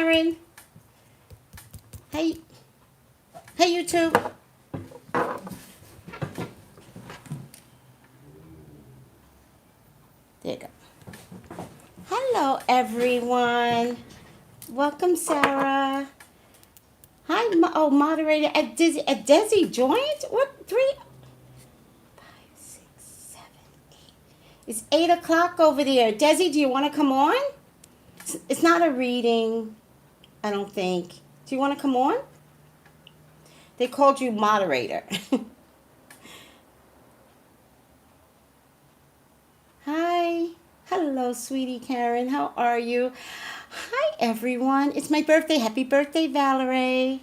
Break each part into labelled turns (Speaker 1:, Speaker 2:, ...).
Speaker 1: Karen. Hey. Hey, you two. There you go. Hello, everyone. Welcome, Sarah. Hi, moderator. Desi joined? What? 3, 5, 6, 7, 8. It's 8 o'clock over there. Desi, do you want to come on? It's not a reading, I don't think. Do you want to come on? They called you moderator. Hi. Hello, sweetie Karen. How are you? Hi, everyone. It's my birthday. Happy birthday, Valerie.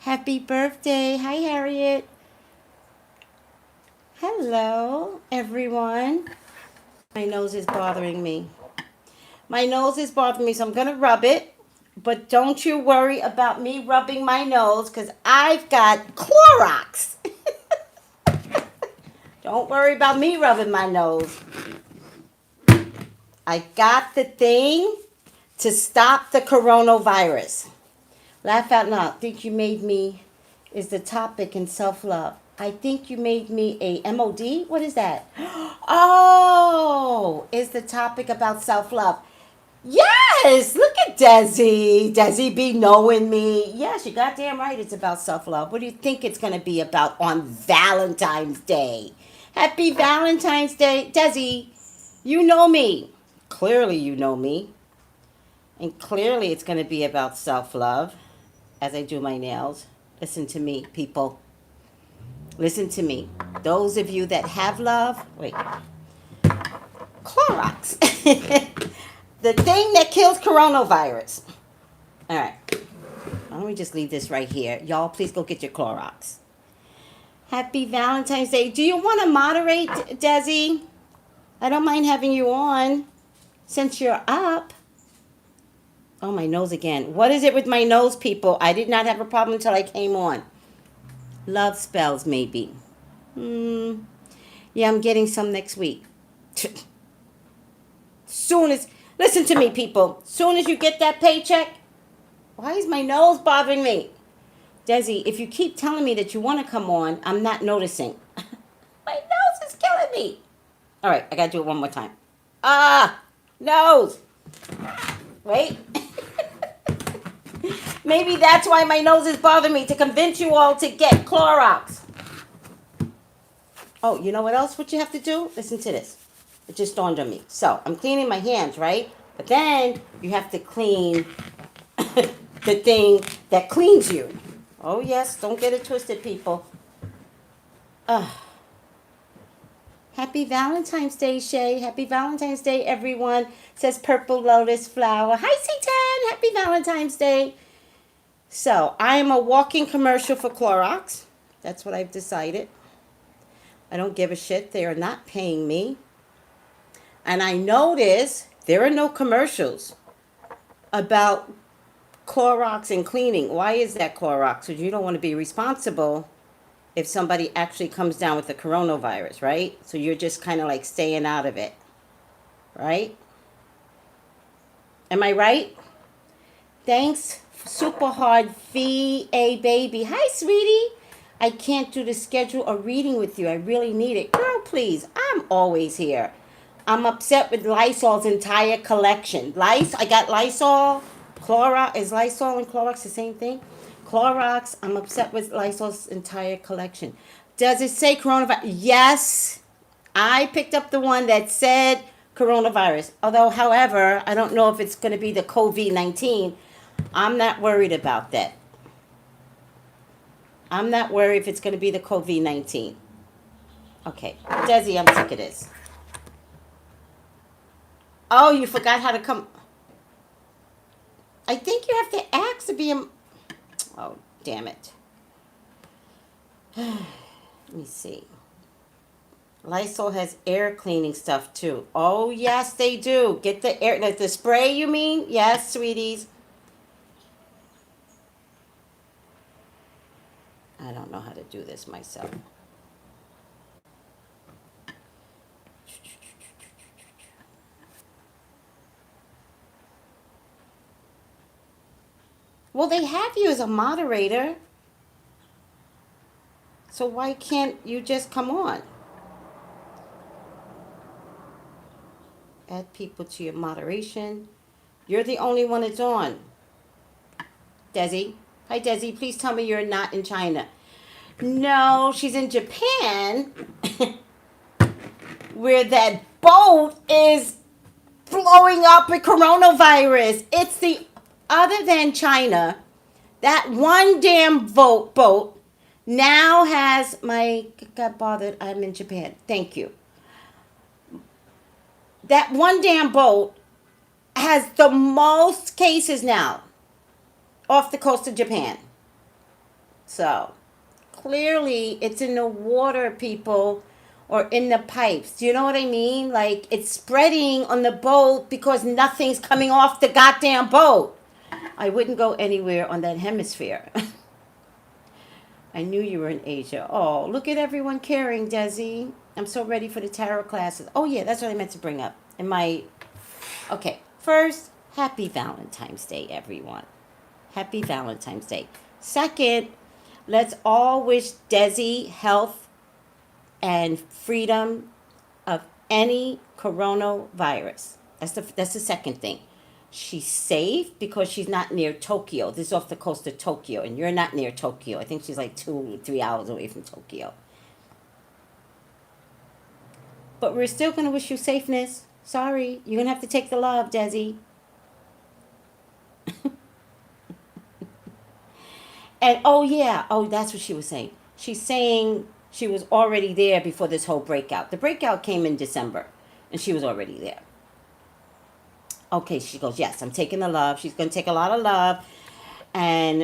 Speaker 1: Happy birthday. Hi, Harriet. Hello, everyone. My nose is bothering me. My nose is bothering me, so I'm going to rub it. But don't you worry about me rubbing my nose, because I've got Clorox. Don't worry about me rubbing my nose. I got the thing to stop the coronavirus. Laugh out loud. Think you made me is the topic in self-love. I think you made me a MOD. What is that? Oh, is the topic about self-love. Yes, look at Desi. Desi be knowing me. Yes, you goddamn right it's about self-love. What do you think it's going to be about on Valentine's Day? Happy Valentine's Day. Desi, you know me. Clearly you know me. And clearly it's going to be about self-love as I do my nails. Listen to me, people. Listen to me. Those of you that have love, wait. Clorox. The thing that kills coronavirus. All right. Why don't we just leave this right here? Y'all, please go get your Clorox. Happy Valentine's Day. Do you want to moderate, Desi? I don't mind having you on since you're up. Oh, my nose again. What is it with my nose, people? I did not have a problem until I came on. Love spells, maybe. Yeah, I'm getting some next week. Listen to me, people. Soon as you get that paycheck, why is my nose bothering me? Desi, if you keep telling me that you want to come on, I'm not noticing. My nose is killing me. All right, I got to do it one more time. Nose. Wait. Maybe that's why my nose is bothering me, to convince you all to get Clorox. Oh, you know what else? What you have to do? Listen to this. It just dawned on me. So, I'm cleaning my hands, right? But then you have to clean the thing that cleans you. Oh, yes. Don't get it twisted, people. Happy Valentine's Day, Shay. Happy Valentine's Day, everyone. Says Purple Lotus Flower. Hi, C10. Happy Valentine's Day. So, I am a walking commercial for Clorox. That's what I've decided. I don't give a shit. They are not paying me. And I notice there are no commercials about Clorox and cleaning. Why is that, Clorox? Because you don't want to be responsible if somebody actually comes down with the coronavirus, right? So you're just kind of like staying out of it, right? Am I right? Thanks, Super Hard VA Baby. Hi, sweetie. I can't do the schedule a reading with you. I really need it. Girl, please. I'm always here. I'm upset with Lysol's entire collection. I got Lysol. Clorox. Is Lysol and Clorox the same thing? Clorox. I'm upset with Lysol's entire collection. Does it say coronavirus? Yes. I picked up the one that said coronavirus. Although, however, I don't know if it's going to be the COVID-19. I'm not worried about that. I'm not worried if it's going to be the COVID-19. Okay. Desi, I'm sick of this. Oh, you forgot how to come. I think you have to ask to be a... Oh, damn it. Let me see. Lysol has air cleaning stuff, too. Oh, yes, they do. Get the air... The spray, you mean? Yes, sweeties. I don't know how to do this myself. Well, they have you as a moderator. So why can't you just come on? Add people to your moderation. You're the only one that's on. Desi. Hi, Desi. Please tell me you're not in China. No, she's in Japan, where that boat is blowing up with coronavirus. It's the, other than China, that one damn boat now has, my, got bothered, I'm in Japan. Thank you. That one damn boat has the most cases now off the coast of Japan. So, clearly it's in the water, people, or in the pipes. Do you know what I mean? Like, it's spreading on the boat because nothing's coming off the goddamn boat. I wouldn't go anywhere on that hemisphere. I knew you were in Asia. Oh, look at everyone caring, Desi. I'm so ready for the tarot classes. Oh, yeah, that's what I meant to bring up. Okay, first, happy Valentine's Day, everyone. Happy Valentine's Day. Second, let's all wish Desi health and freedom of any coronavirus. That's the second thing. She's safe because she's not near Tokyo. This is off the coast of Tokyo, and you're not near Tokyo. I think she's like 2-3 hours away from Tokyo. But we're still going to wish you safeness. Sorry, you're going to have to take the love, Desi. And that's what she was saying. She's saying she was already there before this whole breakout. The breakout came in December, and she was already there. Okay, she goes, yes, I'm taking the love. She's going to take a lot of love. And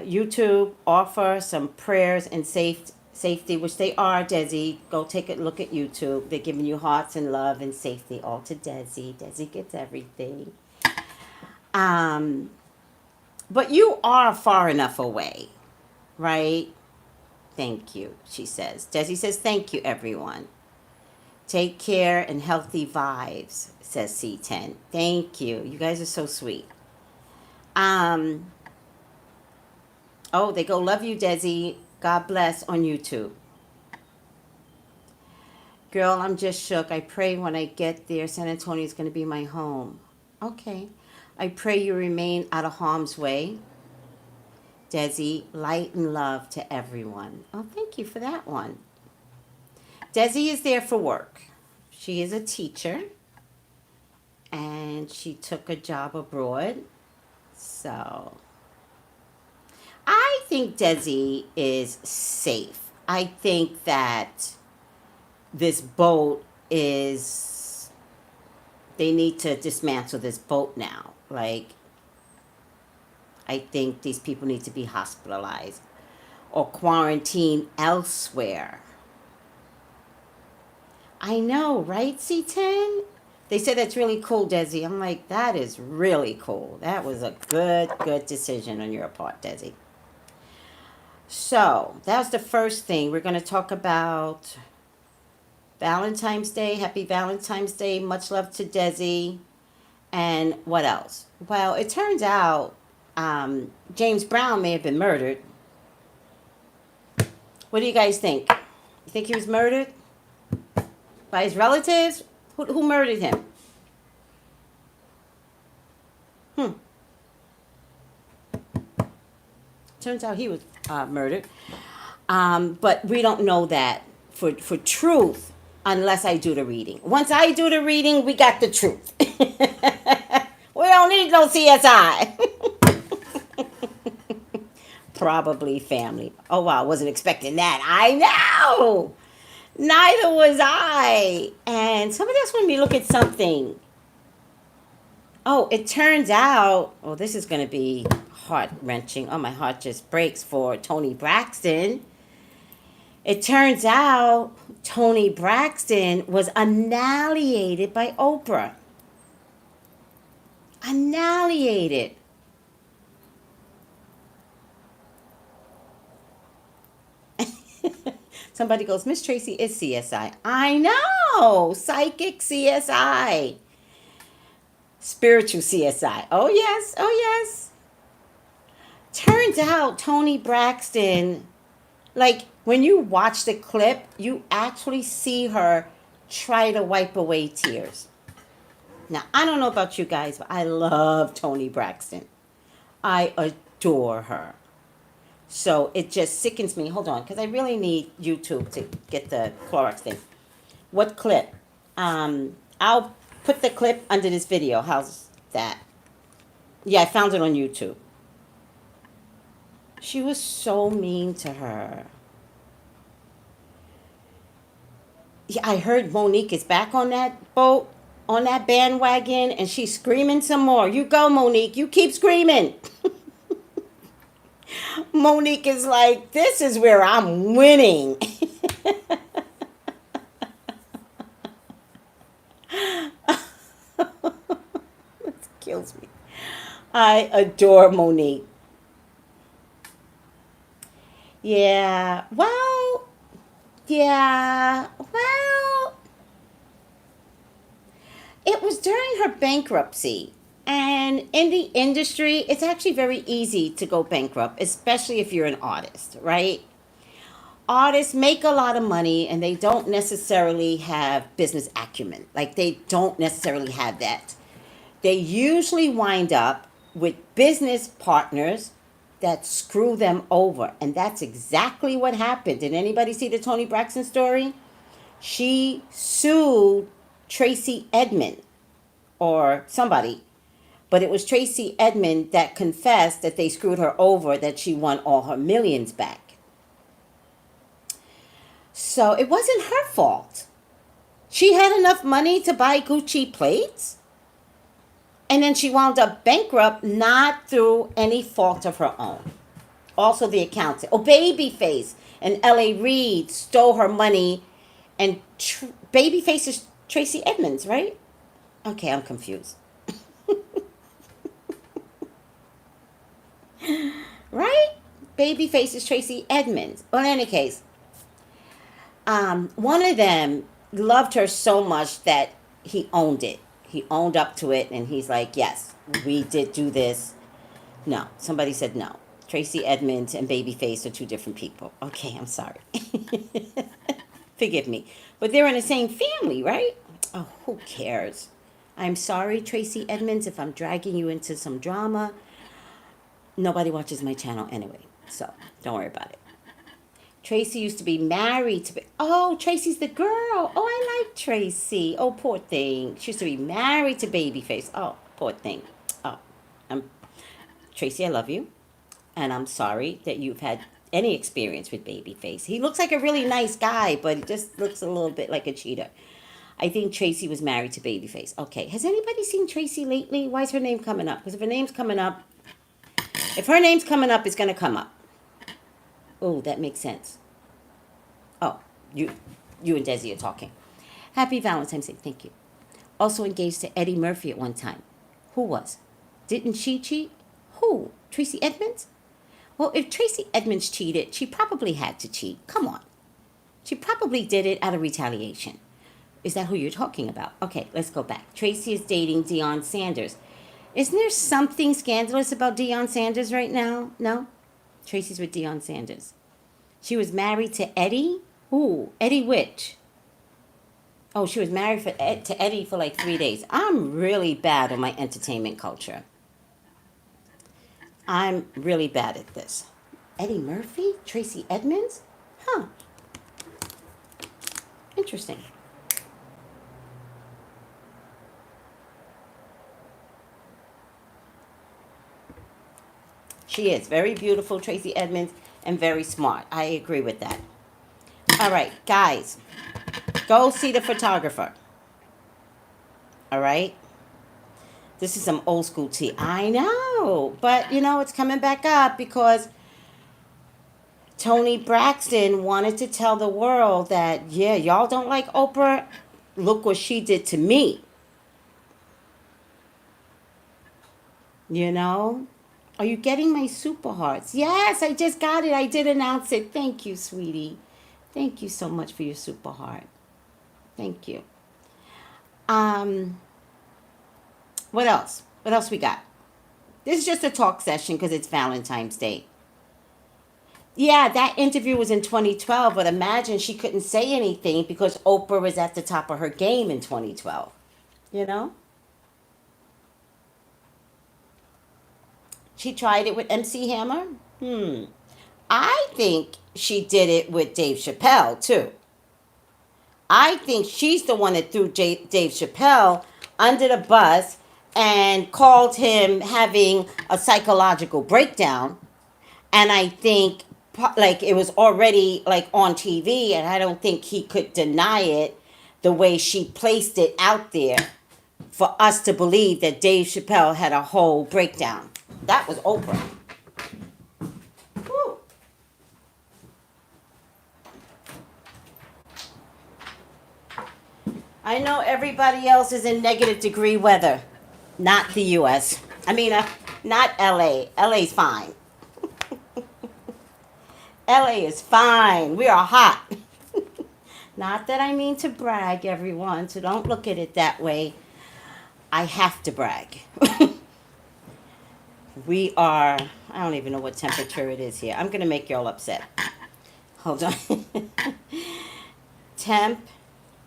Speaker 1: YouTube offer some prayers and safety, which they are, Desi. Go take a look at YouTube. They're giving you hearts and love and safety all to Desi. Desi gets everything. But you are far enough away, right? Thank you, she says. Desi says, thank you, everyone. Take care and healthy vibes, says C10. Thank you. You guys are so sweet. They go, love you, Desi. God bless on YouTube. Girl, I'm just shook. I pray when I get there, San Antonio is going to be my home. Okay. I pray you remain out of harm's way. Desi, light and love to everyone. Oh, thank you for that one. Desi is there for work. She is a teacher, and she took a job abroad. So, I think Desi is safe. I think that this boat is, they need to dismantle this boat now. Like, I think these people need to be hospitalized or quarantined elsewhere. I know, right, C10? They said that's really cool, Desi. I'm like, that is really cool. That was a good decision on your part, Desi. So, that was the first thing. We're going to talk about Valentine's Day. Happy Valentine's Day. Much love to Desi. And what else? Well, it turns out James Brown may have been murdered. What do you guys think? You think he was murdered? By his relatives? Who murdered him? Turns out he was murdered. But we don't know that for truth unless I do the reading. Once I do the reading, we got the truth. We don't need no CSI. Probably family. Oh, wow. I wasn't expecting that. I know. Neither was I. And somebody else wanted me to look at something. Oh, it turns out, this is going to be heart-wrenching. Oh, my heart just breaks for Toni Braxton. It turns out Toni Braxton was annihilated by Oprah. Annihilated. Somebody goes, Miss Tracy is CSI. I know. Psychic CSI. Spiritual CSI. Oh, yes. Turns out Toni Braxton, like when you watch the clip, you actually see her try to wipe away tears. Now, I don't know about you guys, but I love Toni Braxton. I adore her. So it just sickens me. Hold on, because I really need YouTube to get the Clorox thing. What clip? I'll put the clip under this video. How's that? Yeah, I found it on YouTube. She was so mean to her. Yeah, I heard Monique is back on that boat, on that bandwagon, and she's screaming some more. You go, Monique. You keep screaming. Monique is like, this is where I'm winning. This kills me. I adore Monique. Yeah, well, yeah, well, it was during her bankruptcy. And in the industry, it's actually very easy to go bankrupt, especially if you're an artist, right? Artists make a lot of money and they don't necessarily have business acumen. Like, they don't necessarily have that. They usually wind up with business partners that screw them over. And that's exactly what happened. Did anybody see the Toni Braxton story? She sued Tracey Edmond or somebody, but it was Tracey Edmond that confessed that they screwed her over, that she won all her millions back. So it wasn't her fault. She had enough money to buy Gucci plates, and then she wound up bankrupt, not through any fault of her own. Also the accountant. Oh, Babyface and L.A. Reid stole her money, and Babyface is Tracey Edmonds, right? Okay, I'm confused. Right? Babyface is Tracey Edmonds. Well, in any case, one of them loved her so much that he owned it. He owned up to it, and he's like, yes, we did do this. No, somebody said no. Tracey Edmonds and Babyface are two different people. Okay, I'm sorry. Forgive me. But they're in the same family, right? Oh, who cares? I'm sorry, Tracey Edmonds, if I'm dragging you into some drama. Nobody watches my channel anyway, so don't worry about it. Tracey used to be married to... Oh, Tracey's the girl. Oh, I like Tracey. Oh, poor thing. She used to be married to Babyface. Oh, poor thing. Oh, Tracey, I love you. And I'm sorry that you've had any experience with Babyface. He looks like a really nice guy, but he just looks a little bit like a cheater. I think Tracey was married to Babyface. Okay, has anybody seen Tracey lately? Why is her name coming up? Because if her name's coming up, it's going to come up. Oh, that makes sense. Oh, you and Desi are talking. Happy Valentine's Day. Thank you. Also engaged to Eddie Murphy at one time. Who was? Didn't she cheat? Who? Tracey Edmonds? Well, if Tracey Edmonds cheated, she probably had to cheat. Come on. She probably did it out of retaliation. Is that who you're talking about? Okay, let's go back. Tracey is dating Deion Sanders. Isn't there something scandalous about Deion Sanders right now? No? Tracey's with Deion Sanders. She was married to Eddie? Ooh, Eddie which? Oh, she was married to Eddie for like 3 days. I'm really bad on my entertainment culture. I'm really bad at this. Eddie Murphy? Tracey Edmonds? Huh. Interesting. She is very beautiful, Tracey Edmonds, and very smart. I agree with that. All right, guys, go see the photographer. All right? This is some old school tea. I know, but you know, it's coming back up because Toni Braxton wanted to tell the world that, yeah, y'all don't like Oprah? Look what she did to me. You know? Are you getting my super hearts? Yes, I just got it. I did announce it. Thank you, sweetie. Thank you so much for your super heart. Thank you. What else? What else we got? This is just a talk session because it's Valentine's Day. Yeah, that interview was in 2012, but imagine she couldn't say anything because Oprah was at the top of her game in 2012. You know? She tried it with MC Hammer. I think she did it with Dave Chappelle, too. I think she's the one that threw Dave Chappelle under the bus and called him having a psychological breakdown. And I think like it was already like on TV, and I don't think he could deny it the way she placed it out there for us to believe that Dave Chappelle had a whole breakdown. That was Oprah. Woo. I know everybody else is in negative degree weather, not the U.S. I mean, not L.A. L.A.'s fine. L.A. is fine. We are hot. Not that I mean to brag, everyone, so don't look at it that way. I have to brag. We are, I don't even know what temperature it is here. I'm going to make y'all upset. Hold on. Temp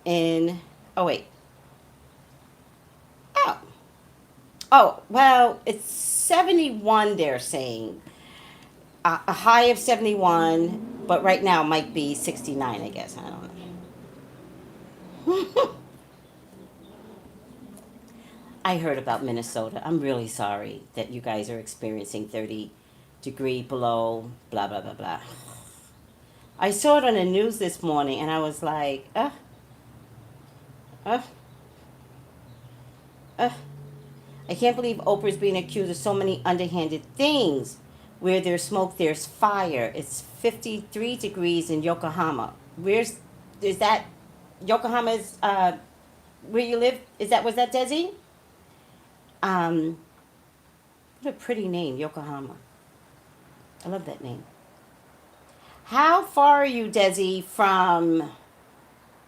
Speaker 1: in, oh wait. Oh, well, it's 71 they're saying. A high of 71, but right now it might be 69, I guess. I don't know. I heard about Minnesota. I'm really sorry that you guys are experiencing 30-degree below, blah, blah, blah, blah. I saw it on the news this morning, and I was like, uh. I can't believe Oprah's being accused of so many underhanded things. Where there's smoke, there's fire. It's 53 degrees in Yokohama. Is that, Yokohama's, where you live? Was that Desi? What a pretty name, Yokohama. I love that name. How far are you, Desi, from,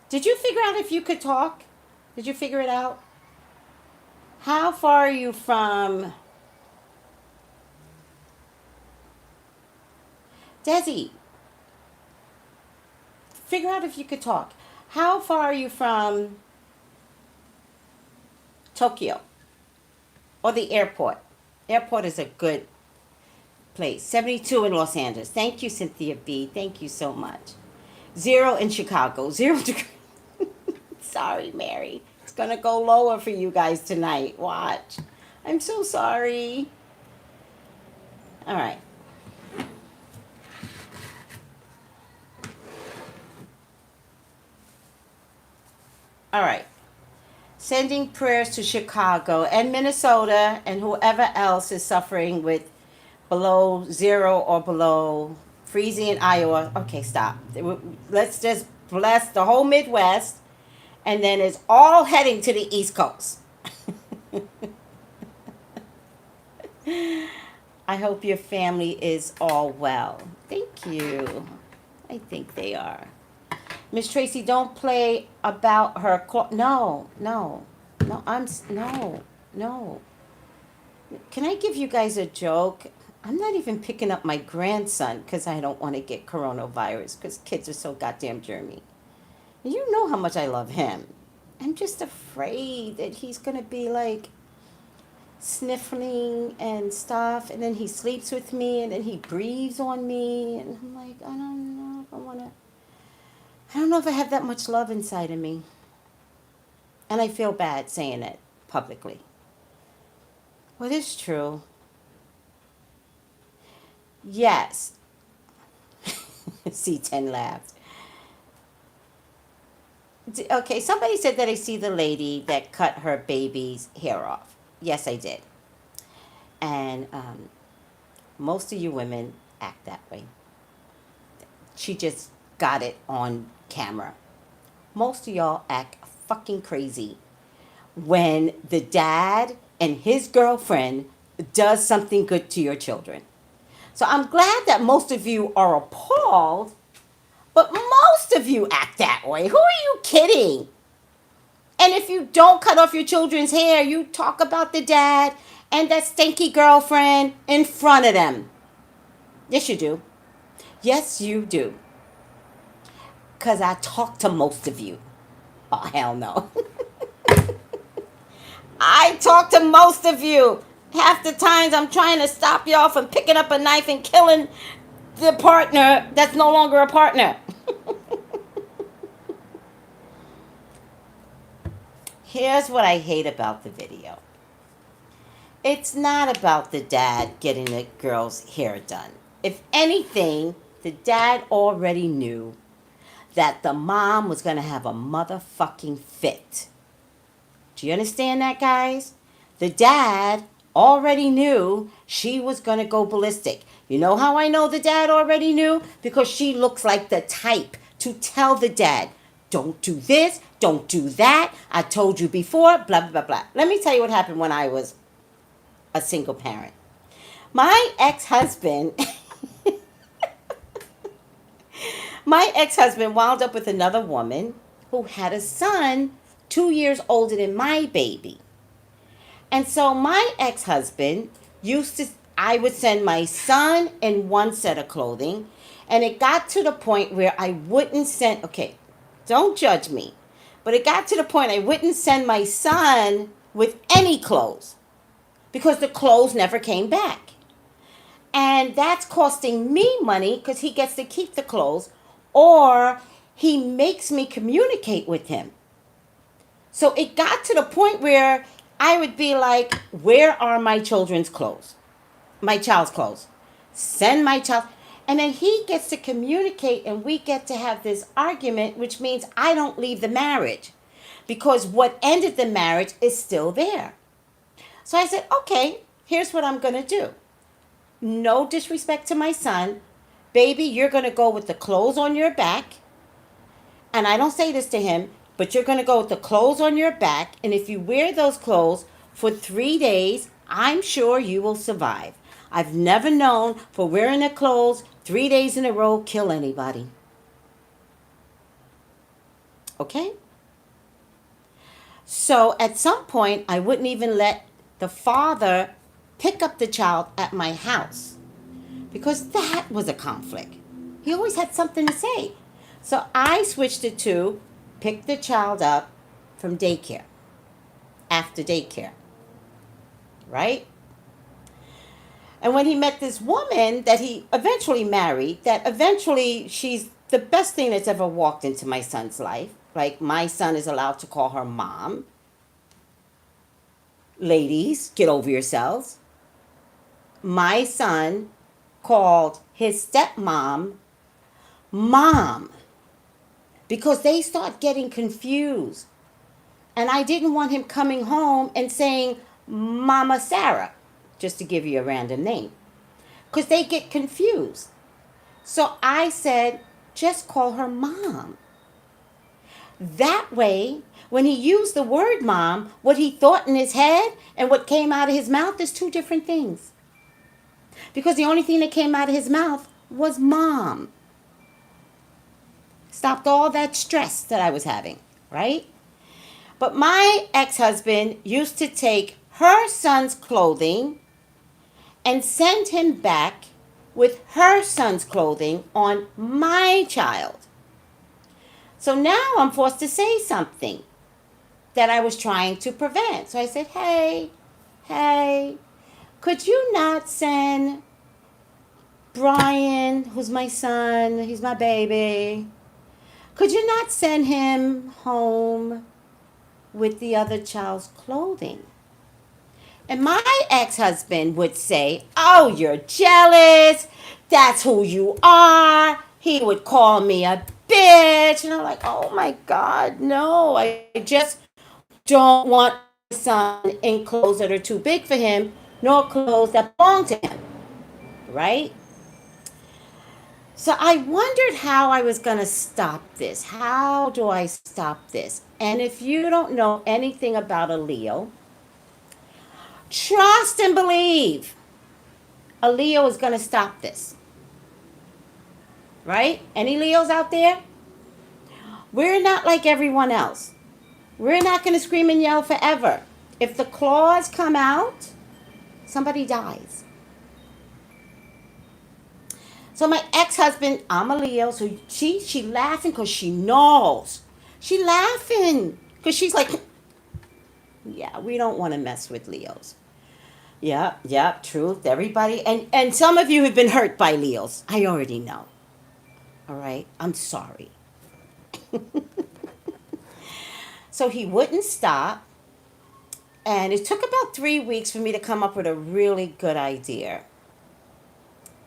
Speaker 1: did you figure out if you could talk? Did you figure it out? How far are you from, Desi, figure out if you could talk. How far are you from Tokyo or the airport? Airport is a good place. 72 in Los Angeles. Thank you, Cynthia B. Thank you so much. 0 in Chicago. 0 degrees. Sorry, Mary. It's going to go lower for you guys tonight. Watch. I'm so sorry. All right. All right. Sending prayers to Chicago and Minnesota and whoever else is suffering with below 0 or below freezing in Iowa. Okay, stop. Let's just bless the whole Midwest, and then it's all heading to the East Coast. I hope your family is all well. Thank you. I think they are. Miss Tracy, don't play about her. No. No. Can I give you guys a joke? I'm not even picking up my grandson because I don't want to get coronavirus because kids are so goddamn germy. You know how much I love him. I'm just afraid that he's going to be like sniffling and stuff, and then he sleeps with me, and then he breathes on me, and I'm like, I don't know if I don't know if I have that much love inside of me. And I feel bad saying it publicly. Well, it's true. Yes. C10 laughed. Okay, somebody said that I see the lady that cut her baby's hair off. Yes, I did. And most of you women act that way. She just got it on camera. Most of y'all act fucking crazy when the dad and his girlfriend does something good to your children. So I'm glad that most of you are appalled, but most of you act that way. Who are you kidding? And if you don't cut off your children's hair, you talk about the dad and that stinky girlfriend in front of them. Yes, you do. Yes, you do. Because I talk to most of you. Oh, hell no. I talk to most of you. Half the times I'm trying to stop y'all from picking up a knife and killing the partner that's no longer a partner. Here's what I hate about the video. It's not about the dad getting the girl's hair done. If anything, the dad already knew that the mom was going to have a motherfucking fit. Do you understand that, guys? The dad already knew she was going to go ballistic. You know how I know the dad already knew? Because she looks like the type to tell the dad, don't do this, don't do that, I told you before, blah, blah, blah. Let me tell you what happened when I was a single parent. My ex-husband wound up with another woman who had a son 2 years older than my baby. And so my ex-husband I would send my son in one set of clothing, and it got to the point where I wouldn't send, okay, don't judge me, but it got to the point I wouldn't send my son with any clothes because the clothes never came back. And that's costing me money because he gets to keep the clothes, or he makes me communicate with him. So it got to the point where I would be like, where are my children's clothes? My child's clothes. Send my child. And then he gets to communicate and we get to have this argument, which means I don't leave the marriage because what ended the marriage is still there. So I said, okay, here's what I'm going to do. No disrespect to my son. Baby, you're going to go with the clothes on your back. And I don't say this to him, but you're going to go with the clothes on your back. And if you wear those clothes for 3 days, I'm sure you will survive. I've never known for wearing the clothes 3 days in a row kill anybody. Okay? So at some point, I wouldn't even let the father pick up the child at my house because that was a conflict. He always had something to say. So I switched it to pick the child up from daycare, after daycare, right? And when he met this woman that he eventually married, that eventually she's the best thing that's ever walked into my son's life. Like, my son is allowed to call her mom. Ladies, get over yourselves. My son called his stepmom mom because they start getting confused. And I didn't want him coming home and saying Mama Sarah, just to give you a random name, because they get confused. So I said, just call her mom. That way, when he used the word mom, what he thought in his head and what came out of his mouth is two different things. Because the only thing that came out of his mouth was mom. Stopped all that stress that I was having, right? But my ex-husband used to take her son's clothing and send him back with her son's clothing on my child. So now I'm forced to say something that I was trying to prevent. So I said, hey, could you not send Brian, who's my son, he's my baby, could you not send him home with the other child's clothing? And my ex-husband would say, oh, you're jealous. That's who you are. He would call me a bitch. And I'm like, oh my God, no. I just don't want my son in clothes that are too big for him, nor clothes that belong to him. Right? So I wondered how I was going to stop this. How do I stop this? And if you don't know anything about a Leo, trust and believe. A Leo is going to stop this. Right? Any Leos out there? We're not like everyone else. We're not going to scream and yell forever. If the claws come out, Somebody dies. So my ex-husband, I'm a Leo, so she laughing because she knows. She laughing because she's like, yeah, we don't want to mess with Leos. Yeah, yeah, truth. Everybody, and some of you have been hurt by Leos. I already know. All right, I'm sorry. So he wouldn't stop, and it took about 3 weeks for me to come up with a really good idea.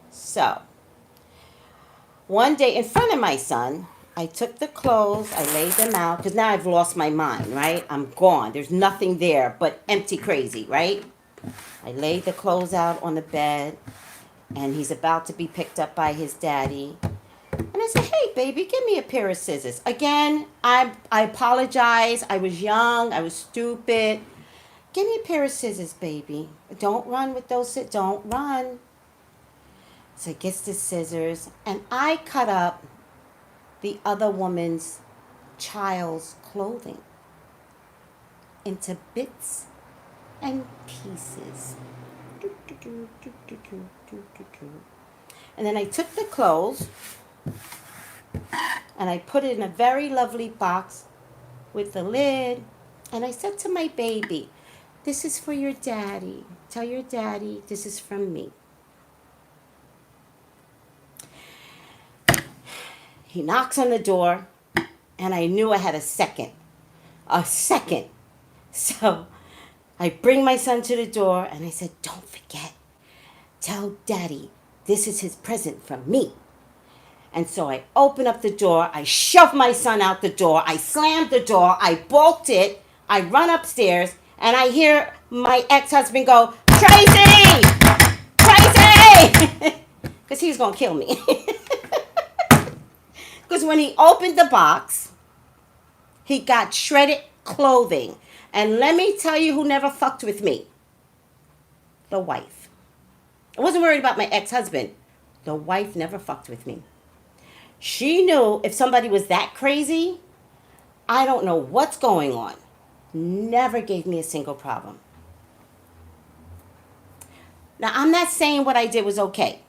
Speaker 1: So one day in front of my son, I took the clothes, I laid them out, because now I've lost my mind, right? I'm gone. There's nothing there but empty crazy, right? I laid the clothes out on the bed, and he's about to be picked up by his daddy. And I said, hey, baby, give me a pair of scissors. Again, I apologize. I was young. I was stupid. Give me a pair of scissors, baby. Don't run with those scissors. Don't run. So he gets the scissors, and I cut up the other woman's child's clothing into bits and pieces. And then I took the clothes and I put it in a very lovely box with the lid. And I said to my baby, this is for your daddy. Tell your daddy this is from me. He knocks on the door, and I knew I had a second. A second. So I bring my son to the door, and I said, don't forget. Tell daddy this is his present from me. And so I open up the door. I shove my son out the door. I slammed the door. I bolted it. I run upstairs, and I hear my ex-husband go, Tracy! Tracy! Because he's going to kill me. Because when he opened the box, he got shredded clothing. And let me tell you who never fucked with me. The wife. I wasn't worried about my ex-husband. The wife never fucked with me. She knew if somebody was that crazy, I don't know what's going on. Never gave me a single problem. Now, I'm not saying what I did was okay.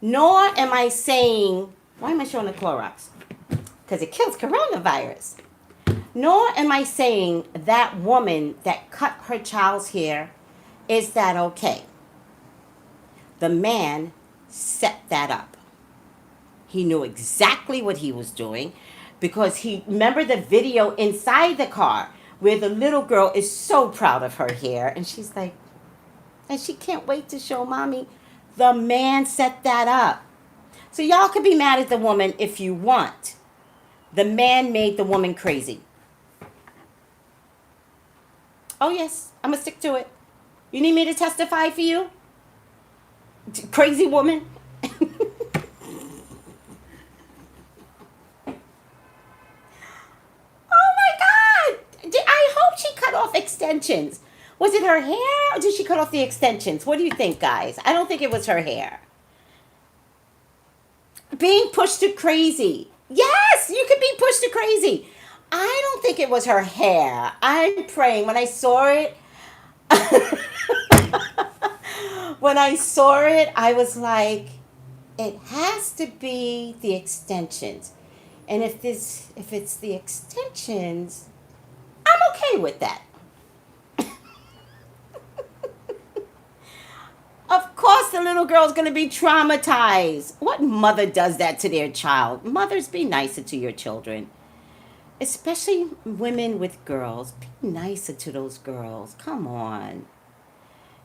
Speaker 1: Nor am I saying, why am I showing the Clorox? Because it kills coronavirus. Nor am I saying that woman that cut her child's hair, is that okay? The man set that up. He knew exactly what he was doing because remember the video inside the car where the little girl is so proud of her hair and she's like, and she can't wait to show mommy. The man set that up. So y'all can be mad at the woman if you want. The man made the woman crazy. Oh yes, I'm going to stick to it. You need me to testify for you? Crazy woman? I hope she cut off extensions. Was it her hair or did she cut off the extensions? What do you think, guys? I don't think it was her hair. Being pushed to crazy. Yes, you could be pushed to crazy. I don't think it was her hair. I'm praying. When I saw it, I was like, it has to be the extensions. And if it's the extensions, I'm okay with that. Of course the little girl's going to be traumatized. What mother does that to their child? Mothers, be nicer to your children. Especially women with girls. Be nicer to those girls. Come on.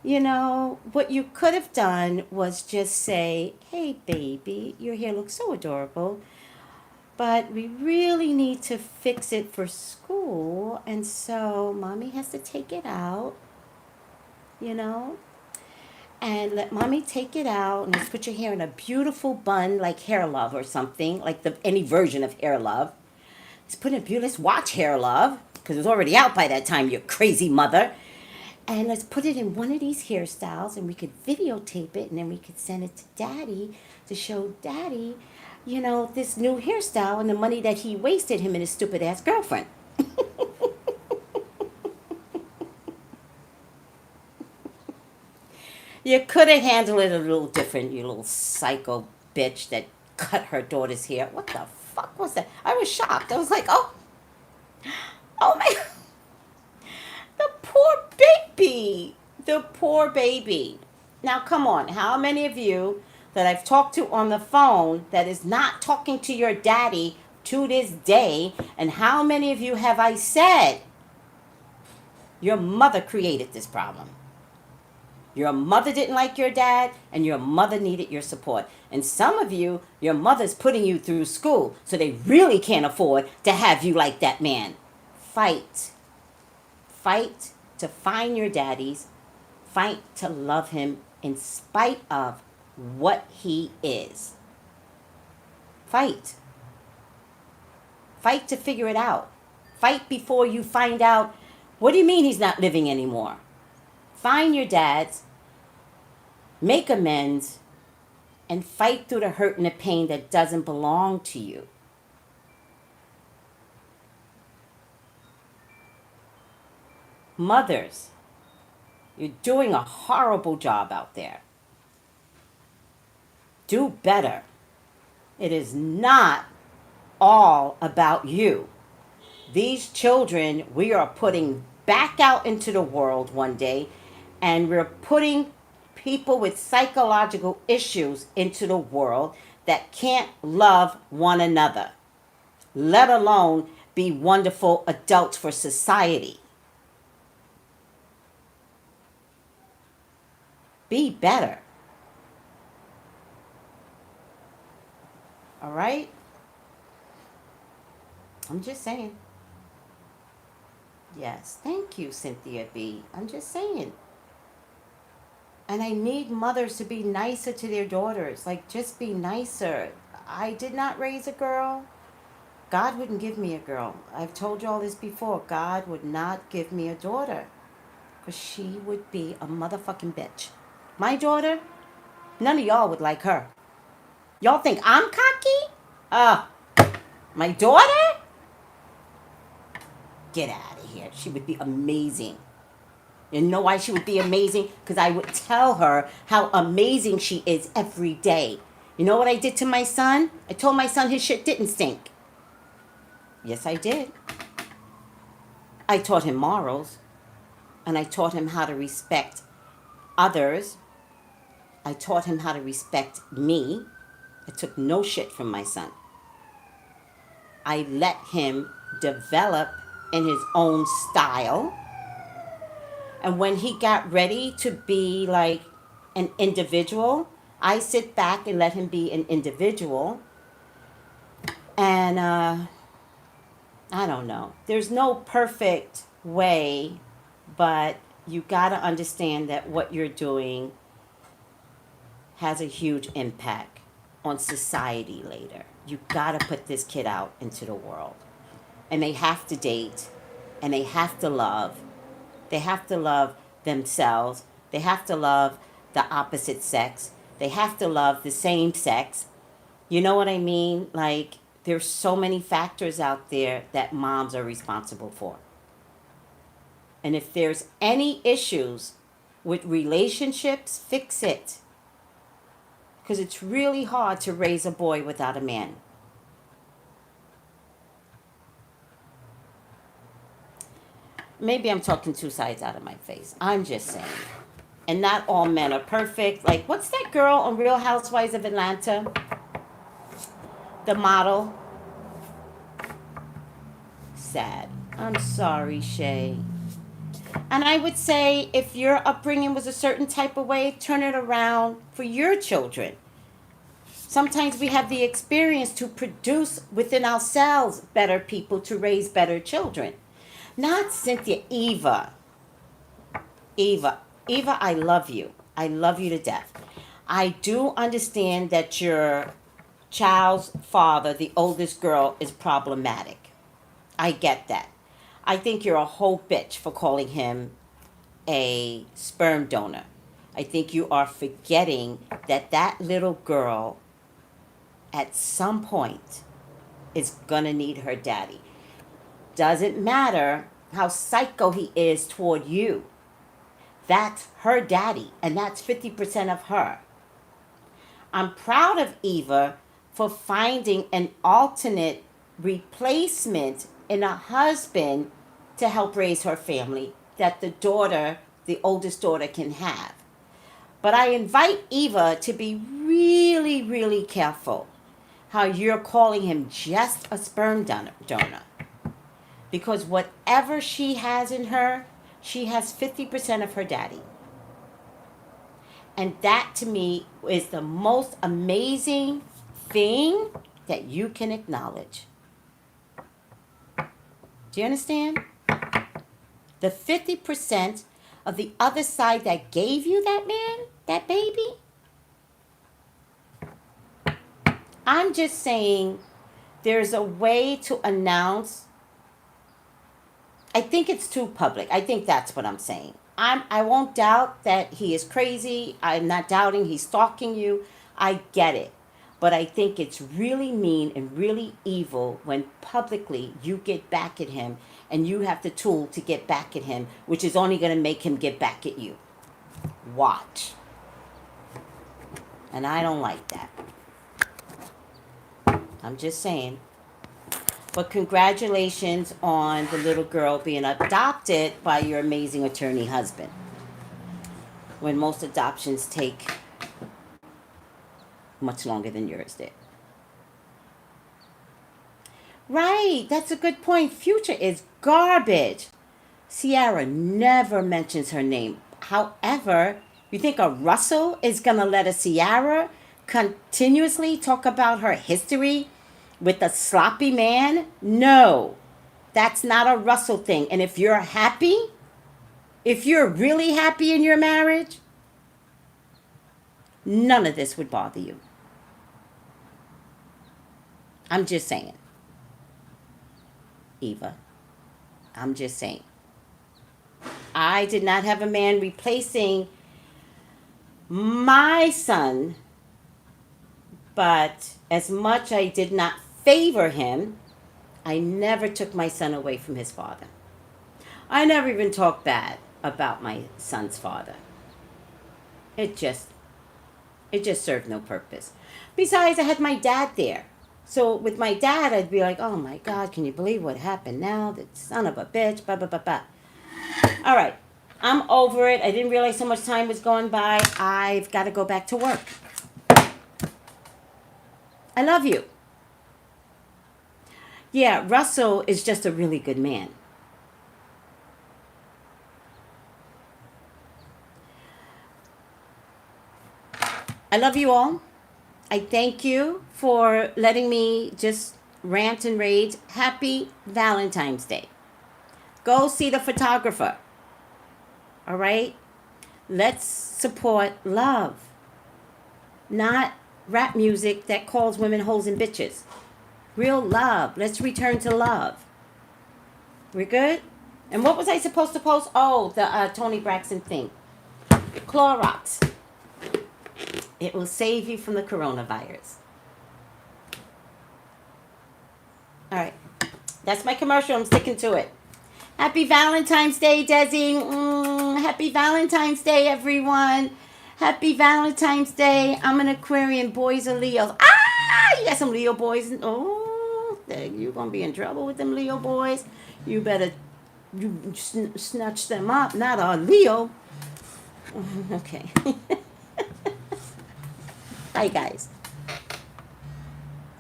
Speaker 1: You know, what you could have done was just say, hey, baby, your hair looks so adorable, but we really need to fix it for school, and so mommy has to take it out, you know, and let mommy take it out, and let's put your hair in a beautiful bun like Hair Love or something, like any version of Hair Love. Let's watch Hair Love, because it was already out by that time, you crazy mother. And let's put it in one of these hairstyles, and we could videotape it, and then we could send it to Daddy to show Daddy, you know, this new hairstyle and the money that he wasted, him and his stupid-ass girlfriend. You could have handled it a little different, you little psycho bitch that cut her daughter's hair. What the fuck was that? I was shocked. I was like, oh my, the poor baby. The poor baby. Now, come on. How many of you that I've talked to on the phone that is not talking to your daddy to this day, and how many of you have I said your mother created this problem? Your mother didn't like your dad, and your mother needed your support. And some of you, your mother's putting you through school, so they really can't afford to have you like that man. Fight. Fight to find your daddies. Fight to love him in spite of what he is. Fight. Fight to figure it out. Fight before you find out, what do you mean he's not living anymore? Find your dads, make amends, and fight through the hurt and the pain that doesn't belong to you. Mothers, you're doing a horrible job out there. Do better. It is not all about you. These children we are putting back out into the world one day, and we're putting people with psychological issues into the world that can't love one another, let alone be wonderful adults for society. Be better. All right? I'm just saying. Yes, thank you, Cynthia B. I'm just saying. And I need mothers to be nicer to their daughters. Like, just be nicer. I did not raise a girl. God wouldn't give me a girl. I've told you all this before. God would not give me a daughter, because she would be a motherfucking bitch. My daughter, none of y'all would like her. Y'all think I'm cocky? My daughter? Get out of here. She would be amazing. You know why she would be amazing? Because I would tell her how amazing she is every day. You know what I did to my son? I told my son his shit didn't stink. Yes, I did. I taught him morals, and I taught him how to respect others. I taught him how to respect me. I took no shit from my son. I let him develop in his own style. And when he got ready to be like an individual, I sit back and let him be an individual. And I don't know. There's no perfect way, but you got to understand that what you're doing has a huge impact on society later. You got to put this kid out into the world. And they have to date, and they have to love. They have to love themselves. They have to love the opposite sex. They have to love the same sex. You know what I mean? Like, there's so many factors out there that moms are responsible for. And if there's any issues with relationships, fix it. Because it's really hard to raise a boy without a man. Maybe I'm talking two sides out of my face. I'm just saying. And not all men are perfect. Like, what's that girl on Real Housewives of Atlanta? The model. Sad. I'm sorry, Shay. And I would say if your upbringing was a certain type of way, turn it around for your children. Sometimes we have the experience to produce within ourselves better people to raise better children. Not Cynthia, Eva. Eva, I love you. I love you to death. I do understand that your child's father, the oldest girl, is problematic. I get that. I think you're a whole bitch for calling him a sperm donor. I think you are forgetting that that little girl at some point is gonna need her daddy. Doesn't matter how psycho he is toward you. That's her daddy, and that's 50% of her. I'm proud of Eva for finding an alternate replacement in a husband to help raise her family that the oldest daughter, can have. But I invite Eva to be really, really careful how you're calling him just a sperm donor. Because whatever she has in her, she has 50% of her daddy. And that to me is the most amazing thing that you can acknowledge. Do you understand? The 50% of the other side that gave you that man, that baby. I'm just saying there's a way to announce. I think it's too public. I think that's what I'm saying. I won't doubt that he is crazy. I'm not doubting he's stalking you. I get it. But I think it's really mean and really evil when publicly you get back at him and you have the tool to get back at him, which is only going to make him get back at you. Watch. And I don't like that. I'm just saying. But congratulations on the little girl being adopted by your amazing attorney husband. When most adoptions take much longer than yours did. Right, that's a good point. Future is garbage. Ciara never mentions her name. However, you think a Russell is going to let a Ciara continuously talk about her history with a sloppy man? No, that's not a Russell thing. And if you're happy, if you're really happy in your marriage, none of this would bother you. I'm just saying. Eva, I'm just saying. I did not have a man replacing my son, but as much I did not favor him, I never took my son away from his father. I never even talked bad about my son's father. It just served no purpose. Besides, I had my dad there. So with my dad, I'd be like, oh my God, can you believe what happened now? That son of a bitch, blah, blah, blah, blah. All right, I'm over it. I didn't realize so much time was going by. I've got to go back to work. I love you. Yeah, Russell is just a really good man. I love you all. I thank you for letting me just rant and rage. Happy Valentine's Day. Go see the photographer. All right? Let's support love. Not rap music that calls women hoes and bitches. Real love. Let's return to love. We're good? And what was I supposed to post? Oh, the Tony Braxton thing. Clorox. It will save you from the coronavirus. All right. That's my commercial. I'm sticking to it. Happy Valentine's Day, Desi. Happy Valentine's Day, everyone. Happy Valentine's Day. I'm an Aquarian. Boys are Leos. Ah, you got some Leo boys. Oh, you're going to be in trouble with them Leo boys. You better snatch them up. Not a Leo. Okay. Bye, guys.